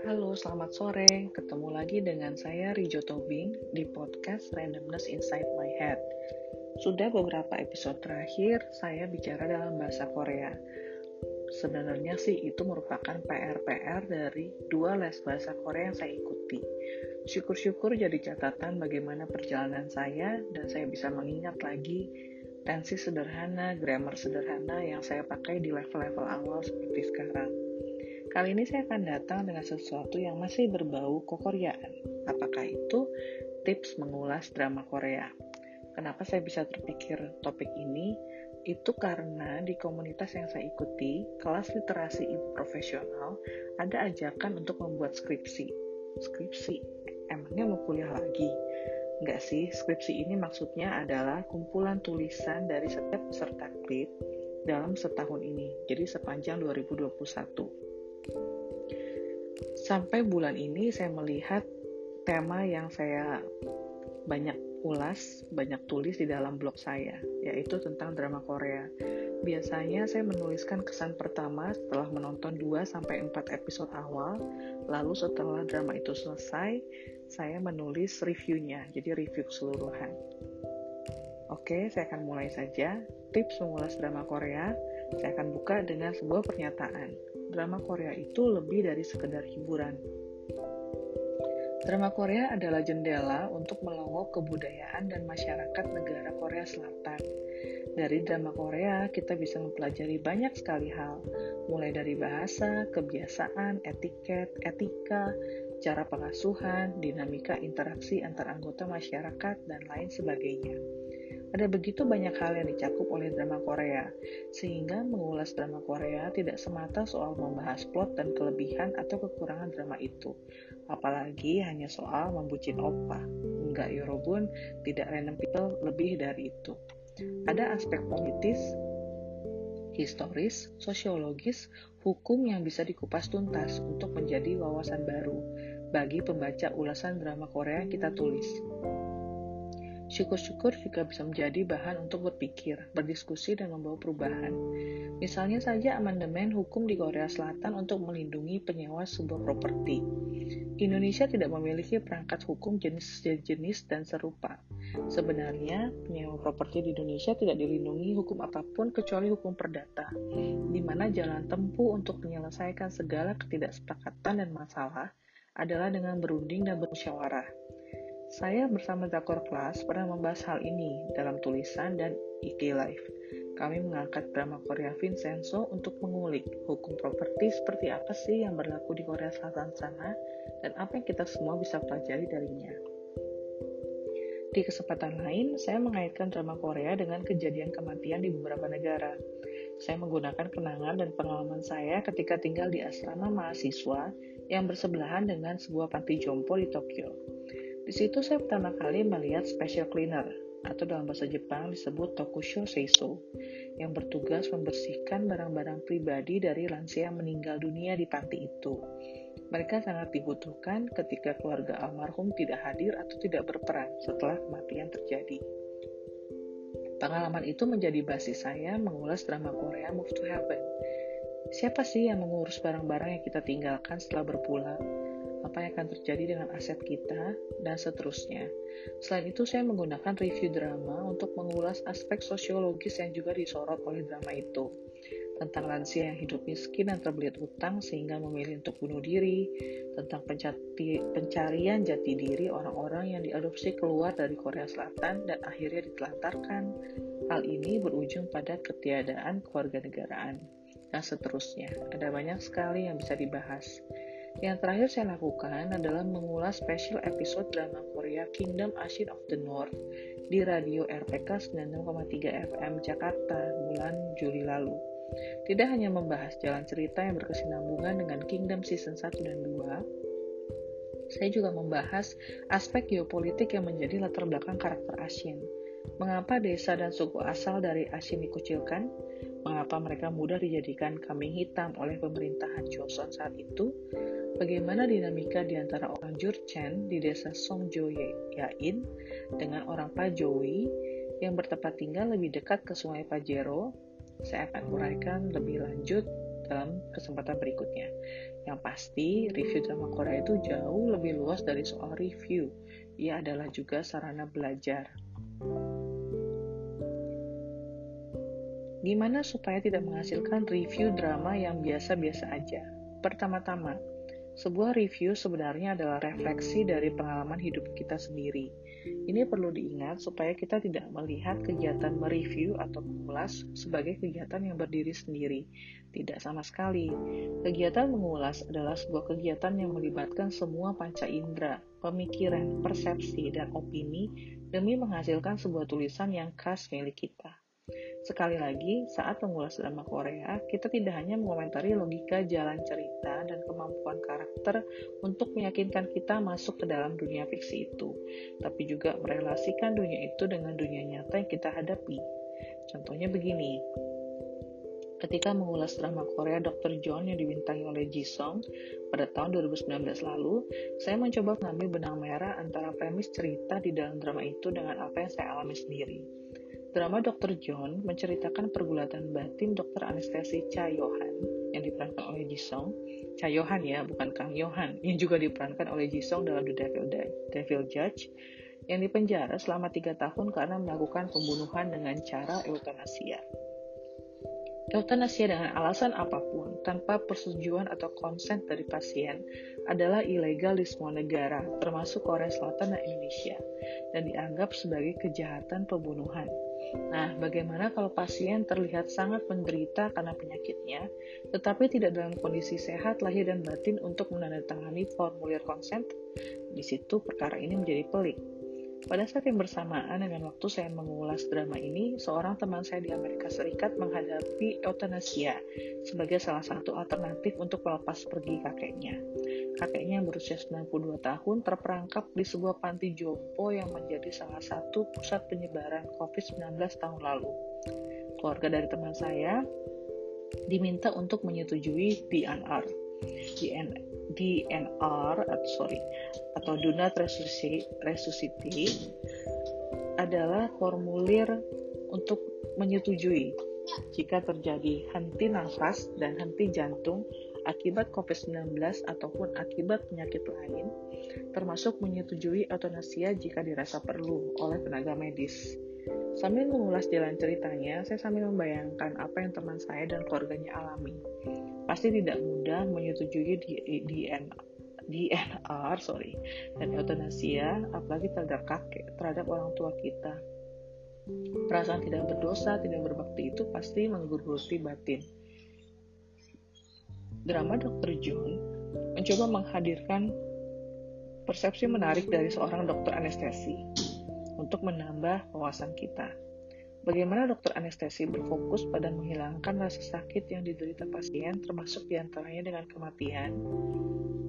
Halo, selamat sore. Ketemu lagi dengan saya Rijo Tobing di podcast Randomness Inside My Head. Sudah beberapa episode terakhir saya bicara dalam bahasa Korea. Sebenarnya sih itu merupakan PR dari 2 les bahasa Korea yang saya ikuti. Syukur-syukur jadi catatan bagaimana perjalanan saya dan saya bisa mengingat lagi tensi sederhana, grammar sederhana yang saya pakai di level-level awal seperti sekarang. Kali ini saya akan datang dengan sesuatu yang masih berbau kekoreaan. Apakah itu tips mengulas drama Korea? Kenapa saya bisa terpikir topik ini? Itu karena di komunitas yang saya ikuti, kelas literasi ibu profesional, ada ajakan untuk membuat skripsi. Skripsi? Emangnya mau kuliah lagi? Enggak sih, skripsi ini maksudnya adalah kumpulan tulisan dari setiap peserta KLIT dalam setahun ini, jadi sepanjang 2021. Sampai bulan ini saya melihat tema yang saya banyak ulas, banyak tulis di dalam blog saya, yaitu tentang drama Korea. Biasanya saya menuliskan kesan pertama setelah menonton 2-4 episode awal, lalu setelah drama itu selesai, saya menulis reviewnya, jadi review keseluruhan. Oke, saya akan mulai saja. Tips mengulas drama Korea, saya akan buka dengan sebuah pernyataan. Drama Korea itu lebih dari sekedar hiburan. Drama Korea adalah jendela untuk melongok kebudayaan dan masyarakat negara Korea Selatan. Dari drama Korea, kita bisa mempelajari banyak sekali hal, mulai dari bahasa, kebiasaan, etiket, etika, cara pengasuhan, dinamika interaksi antar anggota masyarakat, dan lain sebagainya. Ada begitu banyak hal yang dicakup oleh drama Korea, sehingga mengulas drama Korea tidak semata soal membahas plot dan kelebihan atau kekurangan drama itu, apalagi hanya soal membucin oppa. Enggak, Yorobun, tidak random people lebih dari itu. Ada aspek politis, historis, sosiologis, hukum yang bisa dikupas tuntas untuk menjadi wawasan baru bagi pembaca ulasan drama Korea yang kita tulis. Syukur-syukur juga bisa menjadi bahan untuk berpikir, berdiskusi, dan membawa perubahan. Misalnya saja amandemen hukum di Korea Selatan untuk melindungi penyewa sebuah properti. Indonesia tidak memiliki perangkat hukum jenis-jenis dan serupa. Sebenarnya, penyewa properti di Indonesia tidak dilindungi hukum apapun kecuali hukum perdata, di mana jalan tempuh untuk menyelesaikan segala ketidaksepakatan dan masalah adalah dengan berunding dan bermusyawarah. Saya bersama Zakor Kelas pernah membahas hal ini dalam tulisan dan IG Live. Kami mengangkat drama Korea Vincenzo untuk mengulik hukum properti seperti apa sih yang berlaku di Korea Selatan sana dan apa yang kita semua bisa pelajari darinya. Di kesempatan lain, saya mengaitkan drama Korea dengan kejadian kematian di beberapa negara. Saya menggunakan kenangan dan pengalaman saya ketika tinggal di asrama mahasiswa yang bersebelahan dengan sebuah panti jompo di Tokyo. Di situ saya pertama kali melihat special cleaner, atau dalam bahasa Jepang disebut tokusho seiso, yang bertugas membersihkan barang-barang pribadi dari lansia yang meninggal dunia di panti itu. Mereka sangat dibutuhkan ketika keluarga almarhum tidak hadir atau tidak berperan setelah kematian terjadi. Pengalaman itu menjadi basis saya mengulas drama Korea Move to Heaven. Siapa sih yang mengurus barang-barang yang kita tinggalkan setelah berpulang? Apa yang akan terjadi dengan aset kita, dan seterusnya. Selain itu, saya menggunakan review drama untuk mengulas aspek sosiologis yang juga disorot oleh drama itu. Tentang lansia yang hidup miskin dan terbelit utang sehingga memilih untuk bunuh diri, tentang pencarian jati diri orang-orang yang diadopsi keluar dari Korea Selatan dan akhirnya ditelantarkan. Hal ini berujung pada ketiadaan kewarganegaraan, dan seterusnya. Ada banyak sekali yang bisa dibahas. Yang terakhir saya lakukan adalah mengulas special episode drama Korea Kingdom Ashin of the North di radio RPK 96,3 FM Jakarta bulan Juli lalu. Tidak hanya membahas jalan cerita yang berkesinambungan dengan Kingdom Season 1 dan 2, saya juga membahas aspek geopolitik yang menjadi latar belakang karakter Ashin. Mengapa desa dan suku asal dari Ashin dikucilkan? Mengapa mereka mudah dijadikan kambing hitam oleh pemerintahan Joseon saat itu? Bagaimana dinamika di antara orang Jurchen di desa Songjo-yain dengan orang Pajowi yang bertempat tinggal lebih dekat ke sungai Pajero? Saya akan uraikan lebih lanjut dalam kesempatan berikutnya. Yang pasti, review drama Korea itu jauh lebih luas dari soal review. Ia adalah juga sarana belajar. Gimana supaya tidak menghasilkan review drama yang biasa-biasa aja? Pertama-tama, sebuah review sebenarnya adalah refleksi dari pengalaman hidup kita sendiri. Ini perlu diingat supaya kita tidak melihat kegiatan mereview atau mengulas sebagai kegiatan yang berdiri sendiri. Tidak sama sekali. Kegiatan mengulas adalah sebuah kegiatan yang melibatkan semua panca indera, pemikiran, persepsi, dan opini demi menghasilkan sebuah tulisan yang khas milik kita. Sekali lagi, saat mengulas drama Korea, kita tidak hanya mengomentari logika jalan cerita dan kemampuan karakter untuk meyakinkan kita masuk ke dalam dunia fiksi itu, tapi juga merelasikan dunia itu dengan dunia nyata yang kita hadapi. Contohnya begini, ketika mengulas drama Korea Dr. John yang dibintangi oleh Ji Sung pada tahun 2019 lalu, saya mencoba mengambil benang merah antara premis cerita di dalam drama itu dengan apa yang saya alami sendiri. Drama Dr. John menceritakan pergulatan batin dokter anestesi Cha Yohan yang diperankan oleh Ji Sung. Cha Yohan ya, bukan Kang Yohan, yang juga diperankan oleh Ji Sung dalam The Devil Judge, yang dipenjara selama 3 tahun karena melakukan pembunuhan dengan cara eutanasia. Eutanasia dengan alasan apapun, tanpa persetujuan atau konsen dari pasien, adalah ilegal di semua negara, termasuk Korea Selatan dan Indonesia, dan dianggap sebagai kejahatan pembunuhan. Nah, bagaimana kalau pasien terlihat sangat menderita karena penyakitnya, tetapi tidak dalam kondisi sehat lahir dan batin untuk menandatangani formulir konsen? Di situ perkara ini menjadi pelik. Pada saat yang bersamaan dengan waktu saya mengulas drama ini, seorang teman saya di Amerika Serikat menghadapi eutanasia sebagai salah satu alternatif untuk melepas pergi kakeknya. Kakeknya yang berusia 92 tahun terperangkap di sebuah panti jompo yang menjadi salah satu pusat penyebaran COVID-19 tahun lalu. Keluarga dari teman saya diminta untuk menyetujui DNR atau Do Not Resuscitate adalah formulir untuk menyetujui jika terjadi henti nafas dan henti jantung akibat COVID-19 ataupun akibat penyakit lain, termasuk menyetujui eutanasia jika dirasa perlu oleh tenaga medis. Sambil mengulas jalan ceritanya, saya sambil membayangkan apa yang teman saya dan keluarganya alami. Pasti tidak mudah menyetujui DNR dan eutanasia, apalagi terhadap orang tua kita. Perasaan tidak berdosa, tidak berbakti itu pasti menggeruti batin. Drama Dr. John mencoba menghadirkan persepsi menarik dari seorang dokter anestesi untuk menambah wawasan kita. Bagaimana dokter anestesi berfokus pada menghilangkan rasa sakit yang diderita pasien, termasuk diantaranya dengan kematian.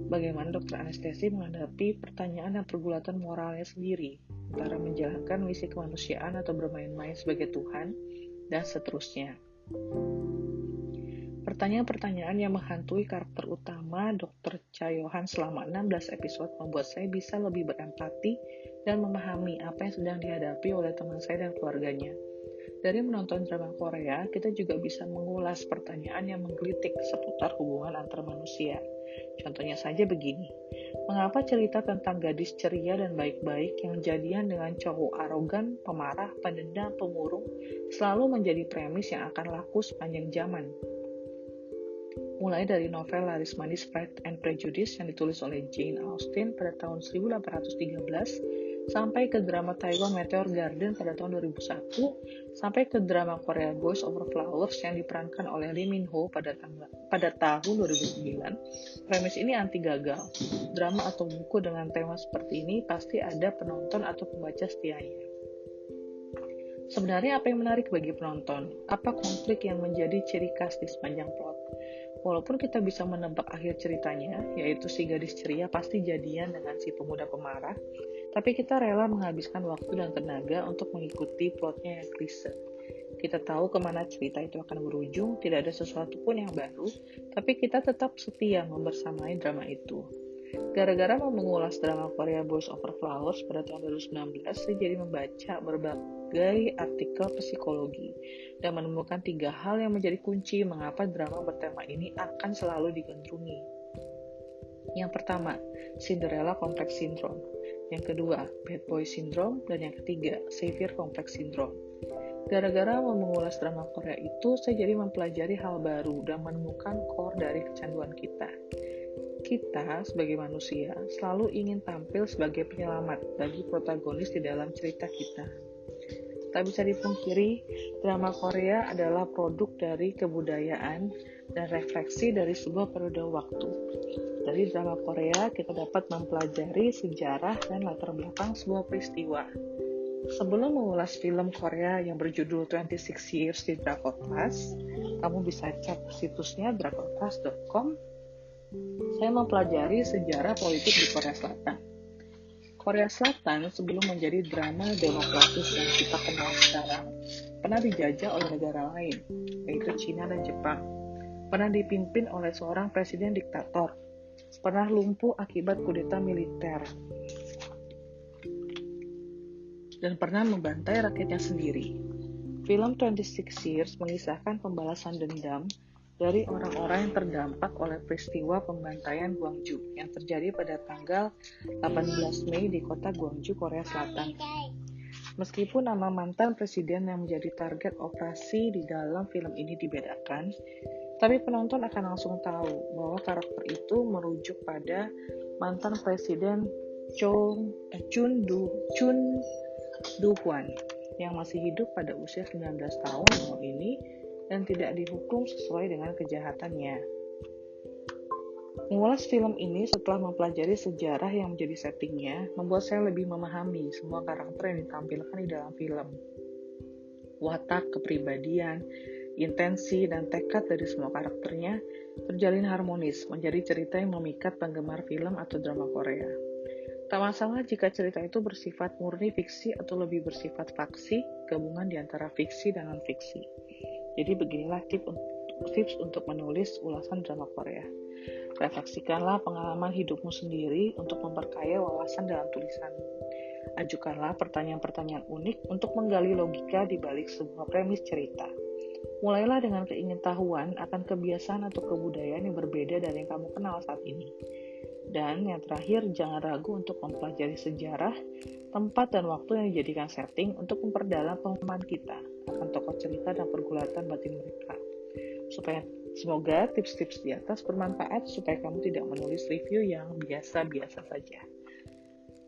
Bagaimana dokter anestesi menghadapi pertanyaan dan pergulatan moralnya sendiri, antara menjalankan misi kemanusiaan atau bermain-main sebagai Tuhan, dan seterusnya. Pertanyaan-pertanyaan yang menghantui karakter utama Dr. Cha Yohan selama 16 episode membuat saya bisa lebih berempati dan memahami apa yang sedang dihadapi oleh teman saya dan keluarganya. Dari menonton drama Korea, kita juga bisa mengulas pertanyaan yang menggelitik seputar hubungan antar manusia. Contohnya saja begini, mengapa cerita tentang gadis ceria dan baik-baik yang jadian dengan cowok arogan, pemarah, pendendam, pemurung selalu menjadi premis yang akan laku sepanjang zaman? Mulai dari novel laris manis Pride and Prejudice yang ditulis oleh Jane Austen pada tahun 1813, sampai ke drama Taiwan Meteor Garden pada tahun 2001, sampai ke drama Korea Boys Over Flowers yang diperankan oleh Lee Min Ho pada tahun 2009, premis ini anti gagal. Drama atau buku dengan tema seperti ini pasti ada penonton atau pembaca setianya. Sebenarnya apa yang menarik bagi penonton? Apa konflik yang menjadi ciri khas di sepanjang plot? Walaupun kita bisa menebak akhir ceritanya, yaitu si gadis ceria pasti jadian dengan si pemuda pemarah, tapi kita rela menghabiskan waktu dan tenaga untuk mengikuti plotnya yang klise. Kita tahu kemana cerita itu akan berujung, tidak ada sesuatu pun yang baru, tapi kita tetap setia membersamai drama itu. Gara-gara mau mengulas drama Korea Boys Over Flowers pada tahun 2019, saya jadi membaca berbagai artikel psikologi dan menemukan 3 hal yang menjadi kunci mengapa drama bertema ini akan selalu digandrungi. Yang pertama, Cinderella Complex Syndrome. Yang kedua, Bad Boy Syndrome. Dan yang ketiga, Savior Complex Syndrome. Gara-gara mau mengulas drama Korea itu, saya jadi mempelajari hal baru dan menemukan core dari kecanduan kita. Kita sebagai manusia selalu ingin tampil sebagai penyelamat bagi protagonis di dalam cerita kita. Tak bisa dipungkiri, drama Korea adalah produk dari kebudayaan dan refleksi dari sebuah periode waktu. Dari drama Korea, kita dapat mempelajari sejarah dan latar belakang sebuah peristiwa. Sebelum mengulas film Korea yang berjudul 26 Years di Drakor Class, kamu bisa cek situsnya drakorclass.com. Saya mempelajari sejarah politik di Korea Selatan. Korea Selatan sebelum menjadi drama demokratis yang kita kenal sekarang, pernah dijajah oleh negara lain, yaitu Cina dan Jepang. Pernah dipimpin oleh seorang presiden diktator. Pernah lumpuh akibat kudeta militer. Dan pernah membantai rakyatnya sendiri. Film 26 Years mengisahkan pembalasan dendam dari orang-orang yang terdampak oleh peristiwa pembantaian Gwangju yang terjadi pada tanggal 18 Mei di kota Gwangju, Korea Selatan. Meskipun nama mantan presiden yang menjadi target operasi di dalam film ini dibedakan, tapi penonton akan langsung tahu bahwa karakter itu merujuk pada mantan presiden Chun Du-hwan yang masih hidup pada usia 19 tahun tahun ini dan tidak dihukum sesuai dengan kejahatannya. Mengulas film ini setelah mempelajari sejarah yang menjadi settingnya, membuat saya lebih memahami semua karakter yang ditampilkan di dalam film. Watak, kepribadian, intensi, dan tekad dari semua karakternya terjalin harmonis menjadi cerita yang memikat penggemar film atau drama Korea. Tak masalah jika cerita itu bersifat murni fiksi atau lebih bersifat faksi, gabungan di antara fiksi dan non-fiksi. Jadi beginilah tips untuk menulis ulasan drama Korea. Refleksikanlah pengalaman hidupmu sendiri untuk memperkaya wawasan dalam tulisanmu. Ajukanlah pertanyaan-pertanyaan unik untuk menggali logika di balik sebuah premis cerita. Mulailah dengan keingintahuan akan kebiasaan atau kebudayaan yang berbeda dari yang kamu kenal saat ini. Dan yang terakhir, jangan ragu untuk mempelajari sejarah, tempat dan waktu yang dijadikan setting untuk memperdalam pemahaman kita akan tokoh cerita dan pergulatan batin mereka. Semoga tips-tips di atas bermanfaat supaya kamu tidak menulis review yang biasa-biasa saja.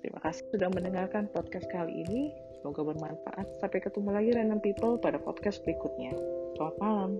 Terima kasih sudah mendengarkan podcast kali ini. Semoga bermanfaat. Sampai ketemu lagi random people pada podcast berikutnya. Selamat malam.